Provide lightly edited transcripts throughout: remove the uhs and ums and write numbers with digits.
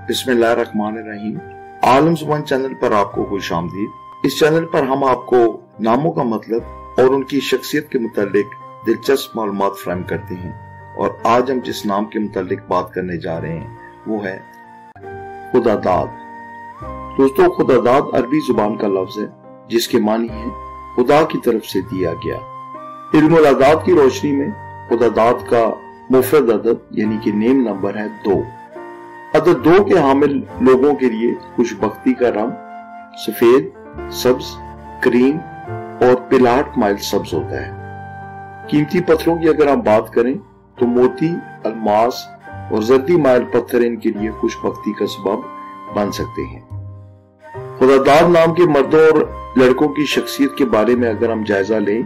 बिस्मिल्लाहिर्रहमानिर्रहीम। आलम ज़ुबान चैनल पर आपको खुशामदीद। इस चैनल पर हम आपको नामों का मतलब और उनकी शख्सियत के मुतालिक दिलचस्प मालूमात फराहम करते हैं। और आज हम जिस नाम के मुतालिक बात करने जा रहे हैं वो है खुदादाद। दोस्तों, खुदादाद अरबी जुबान का लफ्ज है जिसके मानी है खुदा की तरफ से दिया गया। इल्मुल अदाद की रोशनी में खुदादाद का मुफरद अदद यानी कि नेम नंबर है 2। अदद 2 के हामिल लोगों के लिए खुशबख्ती का रंग सफेद, सब्ज, क्रीम और पिलाट माइल सब्ज होता है। कीमती पत्थरों की अगर हम बात करें तो मोती, अलमास और जर्दी माइल पत्थर इनके लिए खुशबख्ती का सबब बन सकते हैं। खुदादाद नाम के मर्दों और लड़कों की शख्सियत के बारे में अगर हम जायजा लें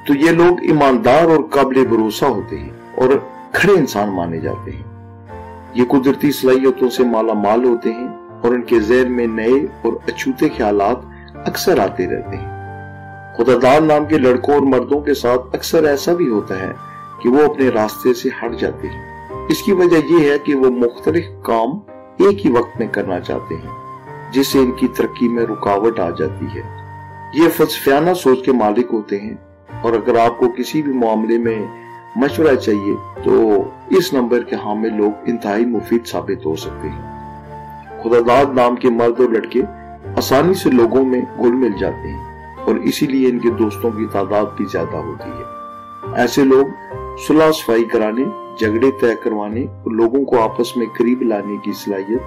तो ये लोग ईमानदार और काबिल भरोसा होते हैं और खड़े इंसान माने जाते हैं। ये कुदरती सलाहियतों से माला माल होते हैं और उनके ज़हन में नए और अछूते ख्यालात अक्सर आते रहते हैं। खुदादाद नाम के लड़कों और मर्दों के साथ अक्सर ऐसा भी होता है कि वो अपने रास्ते से हट जाते हैं। इसकी वजह यह है कि वो मुख्तलिफ काम एक ही वक्त में करना चाहते हैं, जिससे इनकी तरक्की में रुकावट आ जाती है। ये फलसफियाना सोच के मालिक होते हैं और अगर आपको किसी भी मामले में मशवरा चाहिए तो इस नंबर के हामिल लोग इंतहाई मुफीद साबित हो सकते हैं। खुदादाद नाम के मर्द और लड़के आसानी से लोगों में घुल मिल जाते हैं और इसीलिए इनके दोस्तों की तादाद भी ज्यादा होती है। ऐसे लोग सुलह सफाई कराने, झगड़े तय करवाने और लोगों को आपस में करीब लाने की सलाहियत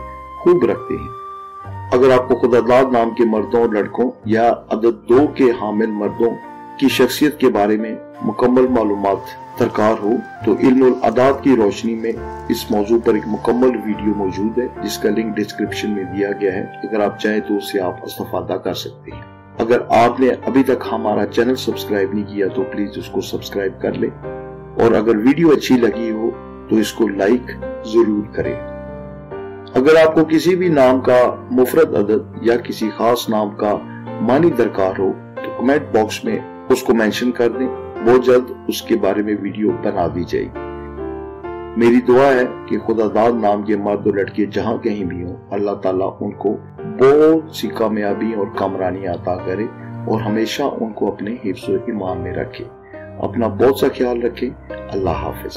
खूब रखते हैं। अगर आपको खुदादाद नाम के मर्दों और लड़कों या अदद 2 के हामिल मर्दों की शख्सियत के बारे में मुकम्मल मालूमात दरकार हो तो इल्मुल अदाद की रोशनी में इस मौजू पर एक मुकम्मल वीडियो मौजूद है जिसका लिंक डिस्क्रिप्शन में दिया गया है। अगर आप चाहें तो उससे आप इस्तेफादा कर सकते हैं। अगर आपने अभी तक हमारा चैनल सब्सक्राइब नहीं किया तो प्लीज उसको सब्सक्राइब कर ले और अगर वीडियो अच्छी लगी हो तो इसको लाइक जरूर करें। अगर आपको किसी भी नाम का मुफरद अदद या किसी खास नाम का मानी दरकार हो तो कमेंट बॉक्स में उसको मेंशन कर दें। बहुत जल्द उसके बारे में वीडियो बना दी जाएगी। मेरी दुआ है कि खुदादाद नाम के मर्द और लड़के जहां कहीं भी हों, अल्लाह ताला उनको बहुत सी कामयाबी और कामरानी अता करे और हमेशा उनको अपने हिफ्ज़ और ईमान में रखे। अपना बहुत सा ख्याल रखें। अल्लाह हाफिज।